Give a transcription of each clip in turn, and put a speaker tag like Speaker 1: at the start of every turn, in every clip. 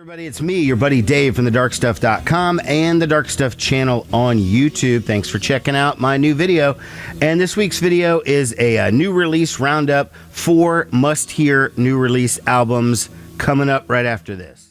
Speaker 1: Everybody, it's me, your buddy Dave from thedarkstuff.com and the Dark Stuff channel on YouTube. Thanks for checking out my new video. And this week's video is a new release roundup, 4 must-hear new release albums coming up right after this.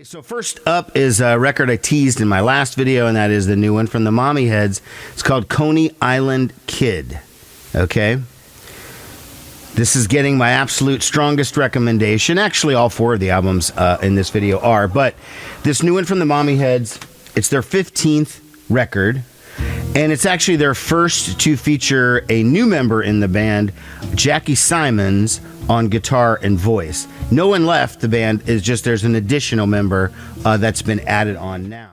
Speaker 1: So first up is a record I teased in my last video, and that is the new one from the Mommyheads. It's called Coney Island Kid. Okay? This is getting my absolute strongest recommendation. Actually, all 4 of the albums in this video are, but this new one from the Mommyheads, it's their 15th record, and it's actually their first to feature a new member in the band, Jackie Simons, on guitar and voice. No one left the band, is just there's an additional member that's been added on now.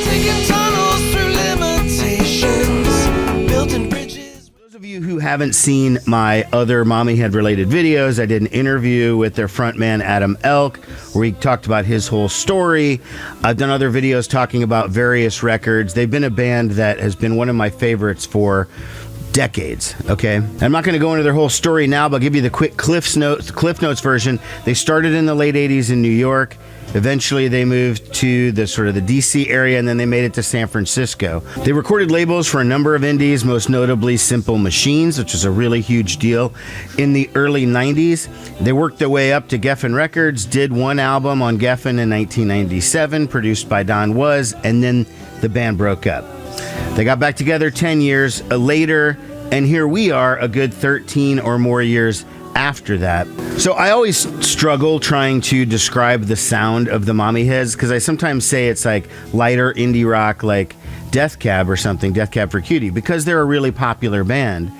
Speaker 2: Taking tunnels through limitations, building bridges.
Speaker 1: Those of you who haven't seen my other Mommyhead related videos, I did an interview with their frontman Adam Elk where he talked about his whole story. I've done other videos talking about various records. They've been a band that has been one of my favorites for decades. Okay, I'm not going to go into their whole story now, but I'll give you the quick Cliff Notes version. They started in the late 80s in New York. Eventually they moved to the sort of the DC area, and then they made it to San Francisco. They recorded labels for a number of indies, most notably Simple Machines, which was a really huge deal in the early 90s. They worked their way up to Geffen Records, did one album on Geffen in 1997 produced by Don Was, and then the band broke up. They got back together 10 years later, and here we are a good 13 or more years after that. So I always struggle trying to describe the sound of the Mommyheads, because I sometimes say it's like lighter indie rock like Death Cab or something, Death Cab for Cutie, because they're a really popular band.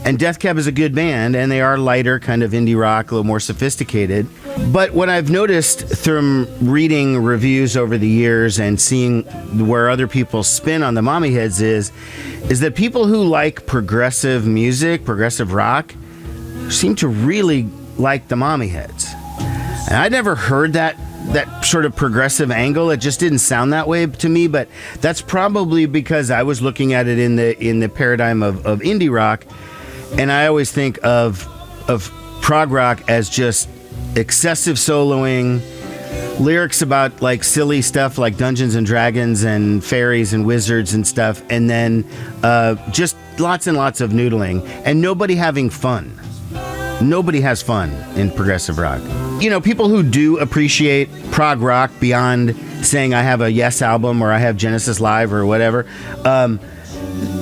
Speaker 1: And Death Cab is a good band, and they are lighter, kind of indie rock, a little more sophisticated. But what I've noticed from reading reviews over the years and seeing where other people spin on the Mommyheads is that people who like progressive music, progressive rock, seem to really like the Mommyheads. And I'd never heard that sort of progressive angle. It just didn't sound that way to me, but that's probably because I was looking at it in the paradigm of indie rock. And I always think of prog rock as just excessive soloing, lyrics about like silly stuff like Dungeons and Dragons and fairies and wizards and stuff, and then just lots and lots of noodling and nobody having fun. Nobody has fun in progressive rock. You know, people who do appreciate prog rock beyond saying I have a Yes album or I have Genesis Live or whatever,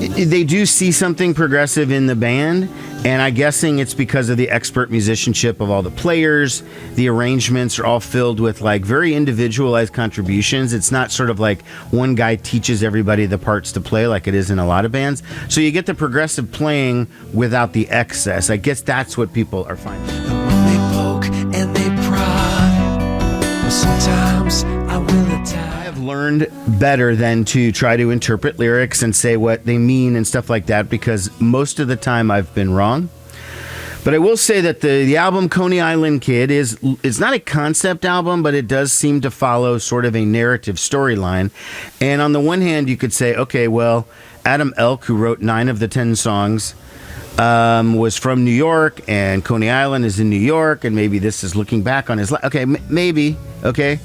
Speaker 1: they do see something progressive in the band, and I'm guessing it's because of the expert musicianship of all the players. The arrangements are all filled with like very individualized contributions. It's not sort of like one guy teaches everybody the parts to play like it is in a lot of bands. So you get the progressive playing without the excess. I guess that's what people are finding.
Speaker 2: They poke and they prod, but sometimes I will attack.
Speaker 1: Learned better than to try to interpret lyrics and say what they mean and stuff like that, because most of the time I've been wrong. But I will say that the album Coney Island Kid it's not a concept album, but it does seem to follow sort of a narrative storyline. And on the one hand, you could say, okay, well, Adam Elk, who wrote 9 of the 10 songs, was from New York, and Coney Island is in New York, and maybe this is looking back on his life. Okay, maybe, okay.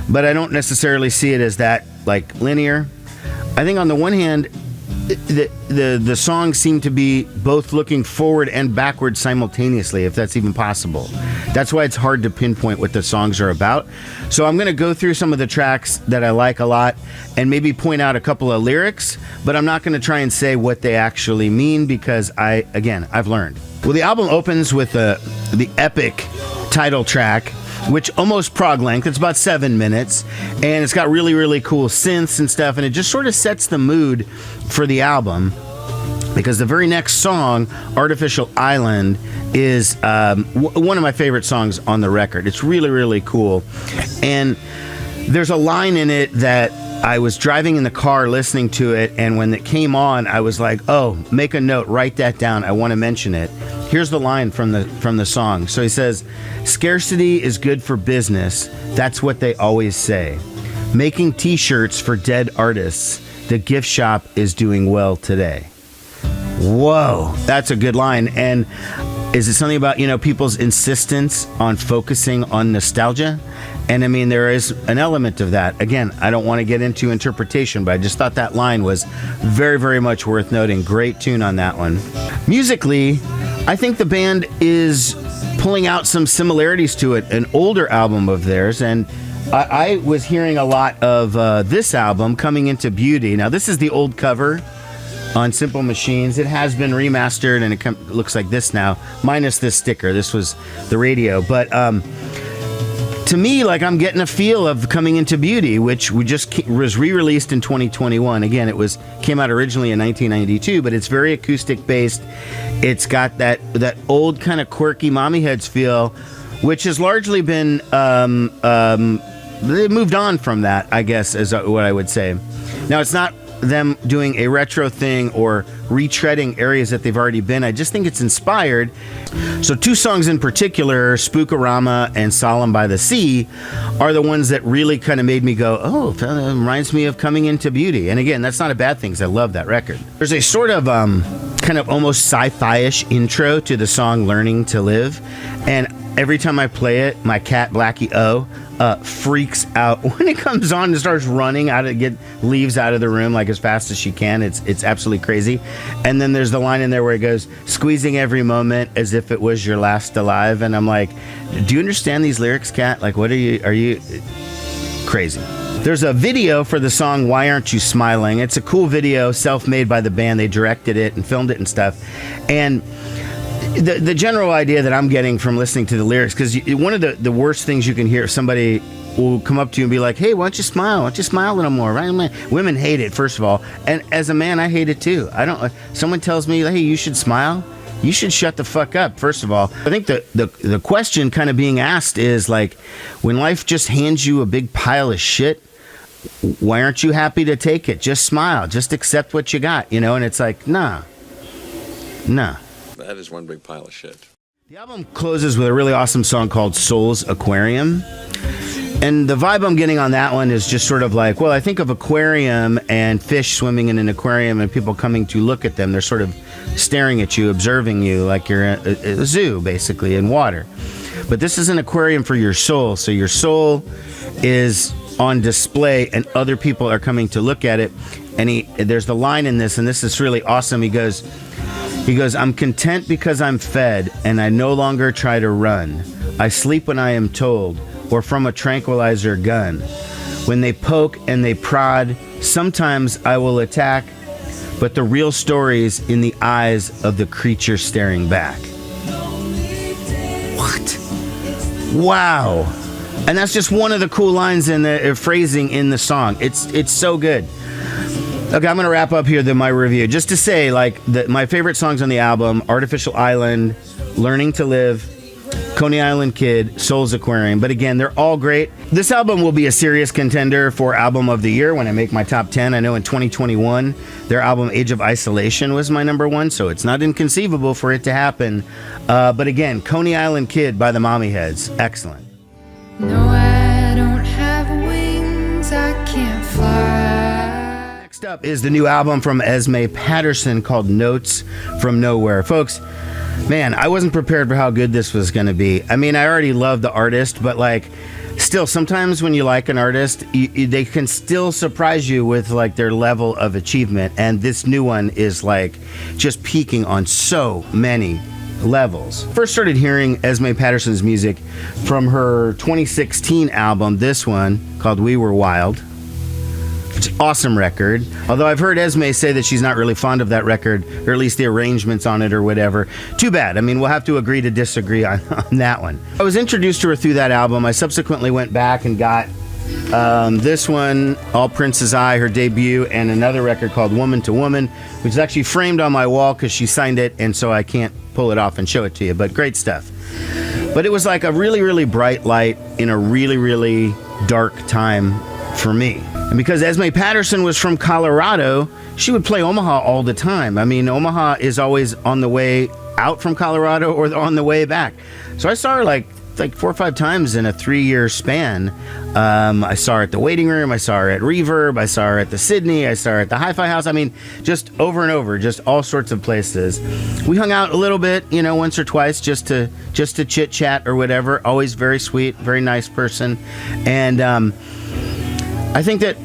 Speaker 1: But I don't necessarily see it as that like linear. I think on the one hand, the songs seem to be both looking forward and backward simultaneously, if that's even possible. That's why it's hard to pinpoint what the songs are about. So I'm going to go through some of the tracks that I like a lot and maybe point out a couple of lyrics, but I'm not going to try and say what they actually mean, because I've learned. Well, the album opens with the epic title track, which almost prog length. It's about 7 minutes, and it's got really, really cool synths and stuff, and it just sort of sets the mood for the album, because the very next song, Artificial Island, is one of my favorite songs on the record. It's really, really cool, and there's a line in it that I was driving in the car listening to it, and when it came on, I was like, oh, make a note, write that down. I want to mention it. Here's the line from the song. So he says, "Scarcity is good for business. That's what they always say. Making t-shirts for dead artists. The gift shop is doing well today." Whoa, that's a good line. And is it something about, people's insistence on focusing on nostalgia? And I mean, there is an element of that. Again, I don't want to get into interpretation, but I just thought that line was very, very much worth noting. Great tune on that one. Musically, I think the band is pulling out some similarities to it, an older album of theirs. And I was hearing a lot of this album, Coming Into Beauty. Now, this is the old cover on Simple Machines. It has been remastered, and it looks like this now, minus this sticker. This was the radio. But to me, like, I'm getting a feel of Coming Into Beauty, which was re-released in 2021. Again, came out originally in 1992, but it's very acoustic based. It's got that old kind of quirky Mommyheads feel, which has largely been they moved on from that, I guess, is what I would say. Now, it's not them doing a retro thing or retreading areas that they've already been. I just think it's inspired. So 2 songs in particular, Spookorama and Solemn by the Sea, are the ones that really kind of made me go, oh, that reminds me of Coming Into Beauty. And again, that's not a bad thing, because I love that record. There's a sort of kind of almost sci-fi-ish intro to the song Learning to Live. And every time I play it, my cat Blackie O freaks out when it comes on and starts running leaves out of the room like as fast as she can. It's absolutely crazy. And then there's the line in there where it goes, "Squeezing every moment as if it was your last alive." And I'm like, do you understand these lyrics, cat? Like, what are you crazy? There's a video for the song Why Aren't You Smiling? It's a cool video, self-made by the band. They directed it and filmed it and stuff. And the general idea that I'm getting from listening to the lyrics, because one of the worst things you can hear, somebody will come up to you and be like, "Hey, why don't you smile? Why don't you smile a little more?" Right? Women hate it, first of all, and as a man, I hate it too. Someone tells me, "Hey, you should smile." You should shut the fuck up, first of all. I think the question kind of being asked is like, when life just hands you a big pile of shit, why aren't you happy to take it? Just smile. Just accept what you got, And it's like, nah.
Speaker 3: That is one big pile of shit.
Speaker 1: The album closes with a really awesome song called Soul's Aquarium. And the vibe I'm getting on that one is just sort of like, well, I think of aquarium and fish swimming in an aquarium and people coming to look at them. They're sort of staring at you, observing you like you're a zoo, basically, in water. But this is an aquarium for your soul. So your soul is on display and other people are coming to look at it. And there's the line in this, and this is really awesome. He goes, "I'm content because I'm fed, and I no longer try to run. I sleep when I am told, or from a tranquilizer gun. When they poke and they prod, sometimes I will attack, but the real story's in the eyes of the creature staring back." What? Wow. And that's just one of the cool lines in the phrasing in the song. It's so good. Okay, I'm going to wrap up here my review. Just to say, my favorite songs on the album, Artificial Island, Learning to Live, Coney Island Kid, Soul's Aquarium. But again, they're all great. This album will be a serious contender for Album of the Year when I make my top 10. I know in 2021, their album Age of Isolation was my number 1, so it's not inconceivable for it to happen. But again, Coney Island Kid by the Mommyheads. Excellent.
Speaker 4: No, I don't have wings, I can't fly.
Speaker 1: Next up is the new album from Esmé Patterson called Notes from Nowhere. Folks, man, I wasn't prepared for how good this was going to be. I mean, I already love the artist, but still, sometimes when you like an artist, they can still surprise you with their level of achievement. And this new one is just peaking on so many levels. First started hearing Esmé Patterson's music from her 2016 album, this one called We Were Wild. It's an awesome record. Although I've heard Esmé say that she's not really fond of that record, or at least the arrangements on it or whatever. Too bad. I mean, we'll have to agree to disagree on that one. I was introduced to her through that album. I subsequently went back and got this one, All Prince's Eye, her debut, and another record called Woman to Woman, which is actually framed on my wall because she signed it, and so I can't pull it off and show it to you, but great stuff. But it was like a really, really bright light in a really, really dark time for me. And because Esmé Patterson was from Colorado, she would play Omaha all the time. I mean, Omaha is always on the way out from Colorado or on the way back. So I saw her like 4 or 5 times in a 3-year span. I saw her at the Waiting Room. I saw her at Reverb. I saw her at the Sydney. I saw her at the Hi-Fi House. I mean, just over and over, just all sorts of places. We hung out a little bit, once or twice, just to chit chat or whatever. Always very sweet, very nice person. And I think that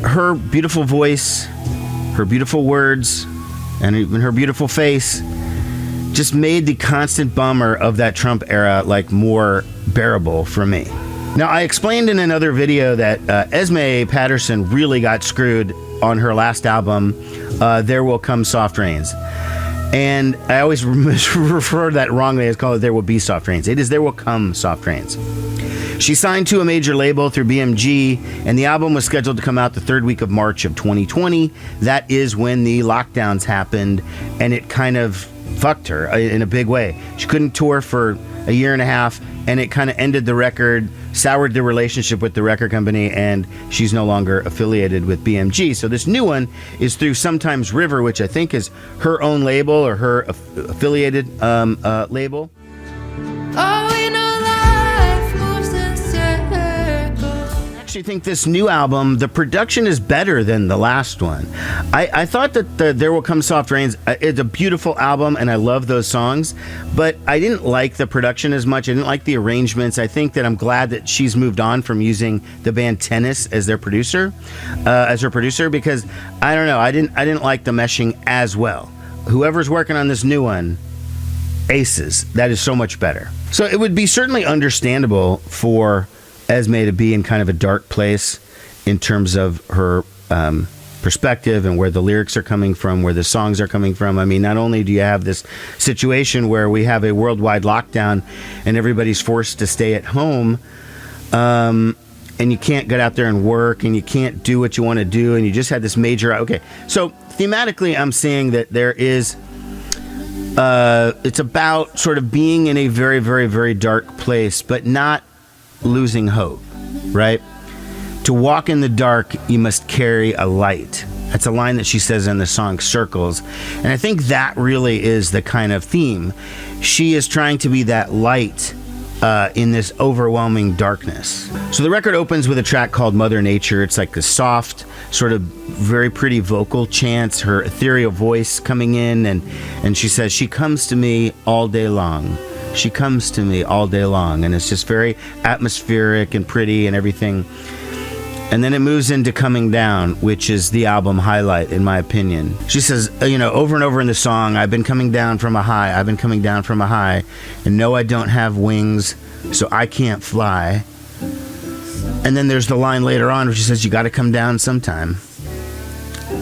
Speaker 1: her beautiful voice, her beautiful words, and even her beautiful face just made the constant bummer of that Trump era more bearable for me. Now, I explained in another video that Esmé Patterson really got screwed on her last album, There Will Come Soft Rains. And I always refer to that wrongly. It's called There Will Be Soft Rains. It is There Will Come Soft Rains. She signed to a major label through BMG, and the album was scheduled to come out the 3rd week of March of 2020. That is when the lockdowns happened, and it kind of fucked her in a big way. She couldn't tour for a year and a half, and it kind of ended the record, soured the relationship with the record company, and she's no longer affiliated with BMG. So this new one is through Sometimes River, which I think is her own label or her affiliated label.
Speaker 4: Oh, you know life moves in circles.
Speaker 1: I actually think this new album, the production is better than the last one. I thought that There Will Come Soft Rains, it's a beautiful album, and I love those songs, but I didn't like the production as much. I didn't like the arrangements. I think that I'm glad that she's moved on from using the band Tennis as their producer, as her producer, because I don't know, I didn't like the meshing as well. Whoever's working on this new one, aces. That is so much better. So it would be certainly understandable for Esmé to be in kind of a dark place in terms of her perspective and where the lyrics are coming from, where the songs are coming from. I mean, not only do you have this situation where we have a worldwide lockdown and everybody's forced to stay at home, and you can't get out there and work, and you can't do what you want to do, and you just had this major... Okay, so thematically, I'm seeing that there is... it's about sort of being in a very, very, very dark place, but not losing hope, right? To walk in the dark, you must carry a light. That's a line that she says in the song Circles. And I think that really is the kind of theme. She is trying to be that light in this overwhelming darkness. So the record opens with a track called Mother Nature. It's like a soft, sort of very pretty vocal chants, her ethereal voice coming in, and she says, she comes to me all day long. She comes to me all day long. And it's just very atmospheric and pretty and everything. And then it moves into Coming Down, which is the album highlight, in my opinion. She says, over and over in the song, I've been coming down from a high, I've been coming down from a high, and no, I don't have wings, so I can't fly. And then there's the line later on where she says, you got to come down sometime.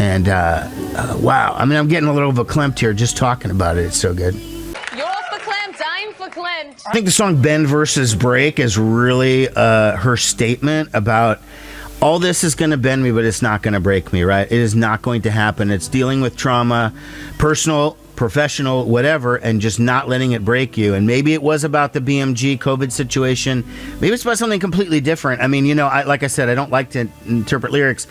Speaker 1: And, wow, I mean, I'm getting a little verklempt here just talking about it. It's so good.
Speaker 3: You're verklempt, I'm verklempt.
Speaker 1: I think the song Bend versus Break is really her statement about all this is going to bend me, but it's not going to break me, right? It is not going to happen. It's dealing with trauma, personal, professional, whatever, and just not letting it break you. And maybe it was about the BMG COVID situation. Maybe it's about something completely different. I mean, like I said, I don't like to interpret lyrics,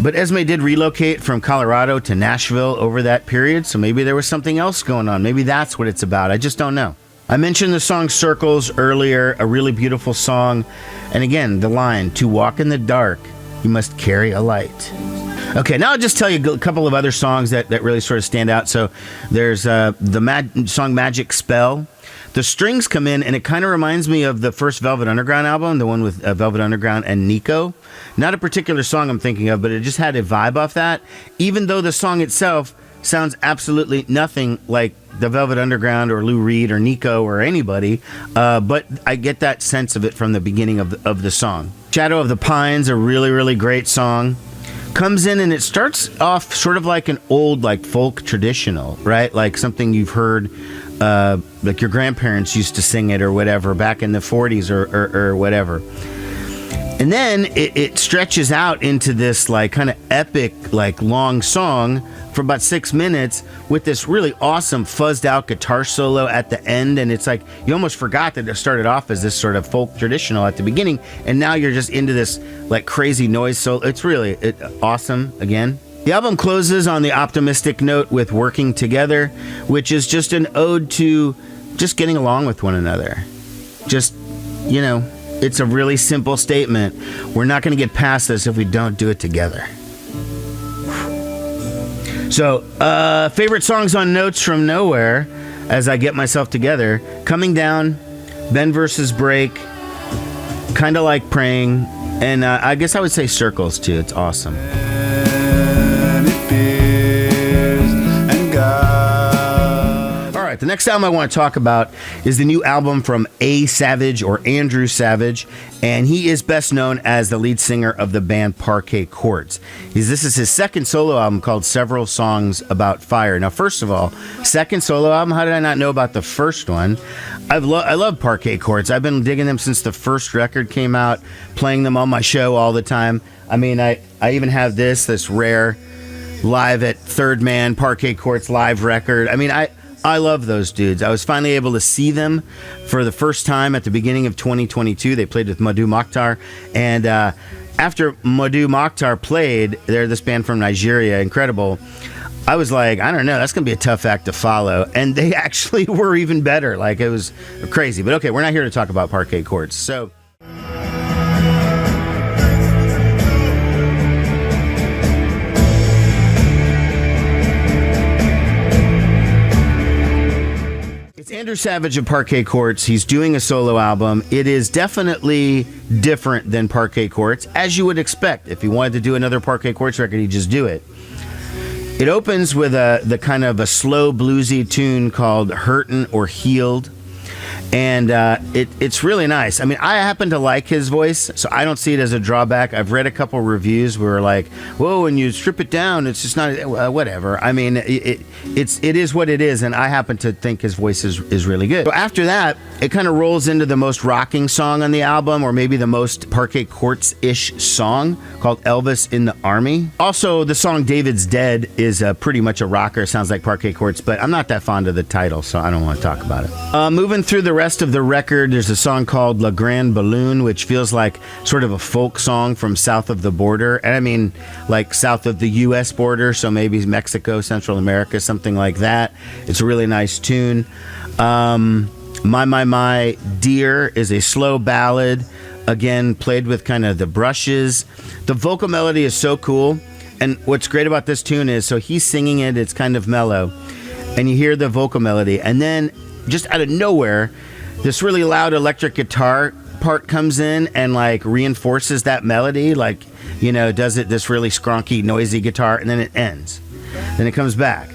Speaker 1: but Esmé did relocate from Colorado to Nashville over that period, so maybe there was something else going on. Maybe that's what it's about. I just don't know. I mentioned the song Circles earlier, a really beautiful song. And again, the line, to walk in the dark, you must carry a light. Okay, now I'll just tell you a couple of other songs that really sort of stand out. So there's the song Magic Spell. The strings come in, and it kind of reminds me of the first Velvet Underground album, the one with Velvet Underground and Nico. Not a particular song I'm thinking of, but it just had a vibe off that, even though the song itself sounds absolutely nothing like the Velvet Underground or Lou Reed or Nico or anybody, but I get that sense of it from the beginning of the song. Shadow of the Pines, a really, really great song. Comes in and it starts off sort of like an old, like folk traditional, right? Like something you've heard, like your grandparents used to sing it or whatever back in the 40s or whatever. And then it stretches out into this like kind of epic, like long song for about 6 minutes with this really awesome fuzzed out guitar solo at the end. And it's like you almost forgot that it started off as this sort of folk traditional at the beginning, and now you're just into this like crazy noise solo. It's really awesome again. The album closes on the optimistic note with Working Together, which is just an ode to just getting along with one another. Just, you know, it's a really simple statement. We're not going to get past this if we don't do it together. So, favorite songs on Notes from Nowhere as I get myself together. Coming Down, Ben versus Break, Kinda Like Praying, and I guess I would say Circles too. It's awesome. The next album I want to talk about is the new album from A. Savage, or Andrew Savage, and he is best known as the lead singer of the band Parquet Courts. This is his second solo album called Several Songs About Fire. Now, first of all, second solo album, how did I not know about the first one? I love Parquet Courts. I've been digging them since the first record came out, playing them on my show all the time. I mean, I even have this rare live at Third Man Parquet Courts live record. I mean, I love those dudes. I was finally able to see them for the first time at the beginning of 2022. They played with Madhu Mokhtar. And after Madhu Mokhtar played, they're this band from Nigeria, incredible. I was like, I don't know, that's going to be a tough act to follow. And they actually were even better. Like, it was crazy. But okay, we're not here to talk about Parquet Courts. So... Andrew Savage of Parquet Courts. He's doing a solo album. It is definitely different than Parquet Courts, as you would expect. If he wanted to do another Parquet Courts record, he'd just do it. It opens with the kind of a slow bluesy tune called Hurtin' or Healed. And it's really nice. I mean, I happen to like his voice, so I don't see it as a drawback. I've read a couple reviews where like, whoa, when you strip it down, it's just not, whatever. I mean, it is what it is, and I happen to think his voice is really good. So after that, it kind of rolls into the most rocking song on the album, or maybe the most Parquet Courts-ish song, called Elvis in the Army. Also, the song David's Dead is pretty much a rocker. Sounds like Parquet Courts, but I'm not that fond of the title, so I don't want to talk about it. Moving through the rest of the record, there's a song called La Grande Balloon, which feels like sort of a folk song from south of the border. And I mean, like south of the U.S. border, so maybe Mexico, Central America, something like that. It's a really nice tune. My Dear is a slow ballad, again, played with kind of the brushes. The vocal melody is so cool. And what's great about this tune is, so he's singing it, it's kind of mellow, and you hear the vocal melody, and then just out of nowhere, this really loud electric guitar part comes in and like reinforces that melody, like, you know, does it this really skronky, noisy guitar, and then it ends. Then it comes back.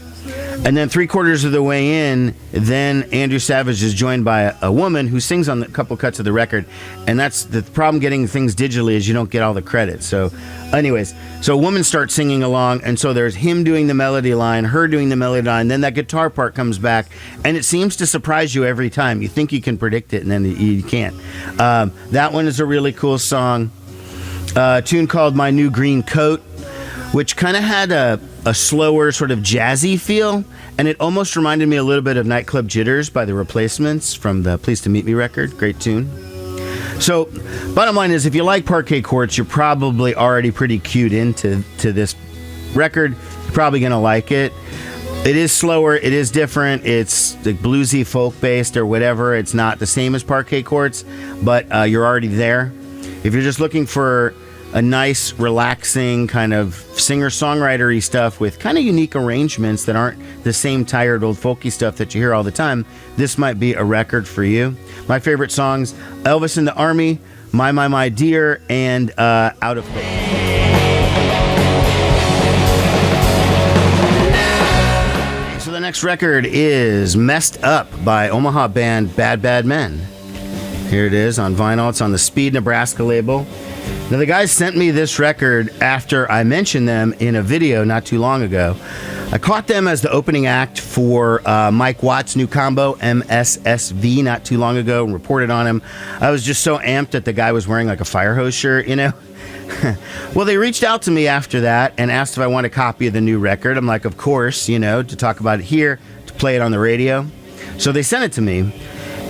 Speaker 1: And then 3/4 of the way in, then Andrew Savage is joined by a woman who sings on a couple cuts of the record. And that's the problem getting things digitally, is you don't get all the credit. So anyways, so a woman starts singing along, and so there's him doing the melody line, her doing the melody line, then that guitar part comes back, and it seems to surprise you every time. You think you can predict it, and then you can't. That one is a really cool song. A tune called My New Green Coat, which kind of had a slower sort of jazzy feel, and it almost reminded me a little bit of Nightclub Jitters by The Replacements from the Pleased to Meet Me record. Great tune. So, bottom line is, if you like Parquet Courts, you're probably already pretty cued into this record. You're probably going to like it. It is slower. It is different. It's like bluesy, folk-based, or whatever. It's not the same as Parquet Courts, but you're already there. If you're just looking for a nice, relaxing kind of singer-songwriter-y stuff with kind of unique arrangements that aren't the same tired old folky stuff that you hear all the time, this might be a record for you. My favorite songs: Elvis in the Army, My Dear, and Out of Hope. So the next record is Messed Up by Omaha band Bad Bad Men. Here it is on vinyl. It's on the Speed Nebraska label. Now, the guys sent me this record after I mentioned them in a video not too long ago. I caught them as the opening act for Mike Watt's new combo, MSSV, not too long ago, and reported on him. I was just so amped that the guy was wearing like a fire hose shirt, you know? Well, they reached out to me after that and asked if I want a copy of the new record. I'm like, of course, you know, to talk about it here, to play it on the radio. So they sent it to me,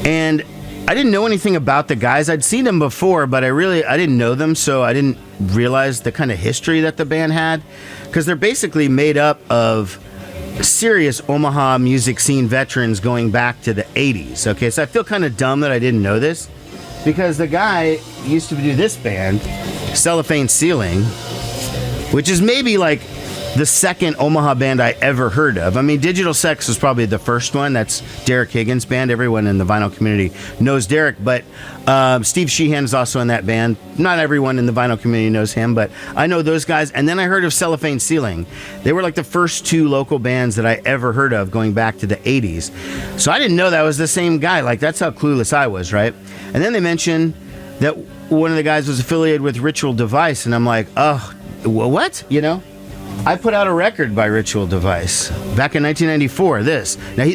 Speaker 1: and I didn't know anything about the guys. I'd seen them before, but I didn't know them, so I didn't realize the kind of history that the band had, because they're basically made up of serious Omaha music scene veterans going back to the 80s. Okay, so I feel kind of dumb that I didn't know this, because the guy used to do this band, Cellophane Ceiling, which is maybe like the second Omaha band I ever heard of. I mean, Digital Sex was probably the first one. That's Derek Higgins' band. Everyone in the vinyl community knows Derek, but Steve Sheehan is also in that band. Not everyone in the vinyl community knows him, but I know those guys. And then I heard of Cellophane Ceiling. They were like the first two local bands that I ever heard of going back to the 80s. So I didn't know that was the same guy. Like, that's how clueless I was, right? And then they mentioned that one of the guys was affiliated with Ritual Device, and I'm like, oh, what? You know? I put out a record by Ritual Device back in 1994. Now,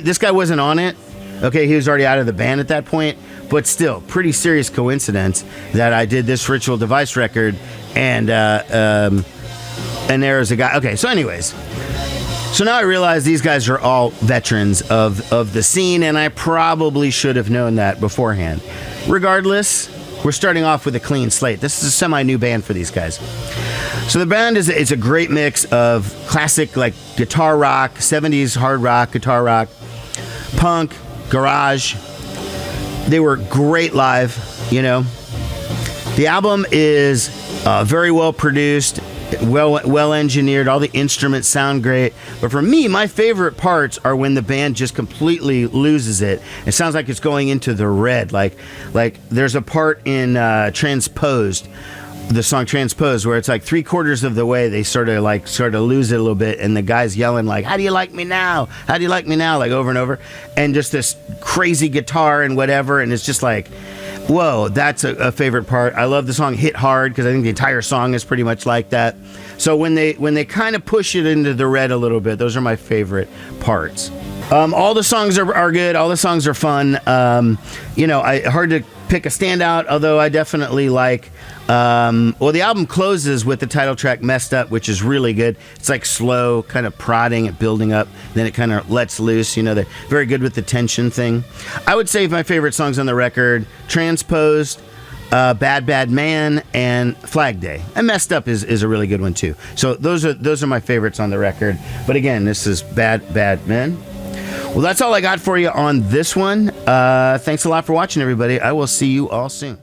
Speaker 1: this guy wasn't on it. Okay, he was already out of the band at that point, but still, pretty serious coincidence that I did this Ritual Device record, and there was a guy. Okay, so anyways, so now I realize these guys are all veterans of the scene, and I probably should have known that beforehand. Regardless, we're starting off with a clean slate. This is a semi-new band for these guys. So the band it's a great mix of classic like guitar rock, 70s hard rock, guitar rock, punk, garage. They were great live, you know. The album is very well produced, well engineered. All the instruments sound great. But for me, my favorite parts are when the band just completely loses it. It sounds like it's going into the red. Like there's a part in Transposed, the song Transposed, where it's like 3/4 of the way they sort of lose it a little bit, and the guy's yelling like, how do you like me now, how do you like me now, like over and over, and just this crazy guitar and whatever, and it's just like, whoa, that's a favorite part. I love the song Hit Hard, because I think the entire song is pretty much like that. So when they kind of push it into the red a little bit, those are my favorite parts. All the songs are good. All the songs are fun. Hard to pick a standout, although I definitely like, the album closes with the title track Messed Up, which is really good. It's like slow, kind of prodding and building up, then it kind of lets loose. You know, they're very good with the tension thing. I would say my favorite songs on the record: Transposed, Bad Bad Man, and Flag Day. And Messed Up is a really good one too. So those are my favorites on the record. But again, this is Bad Bad Man. Well, that's all I got for you on this one. Thanks a lot for watching, everybody. I will see you all soon.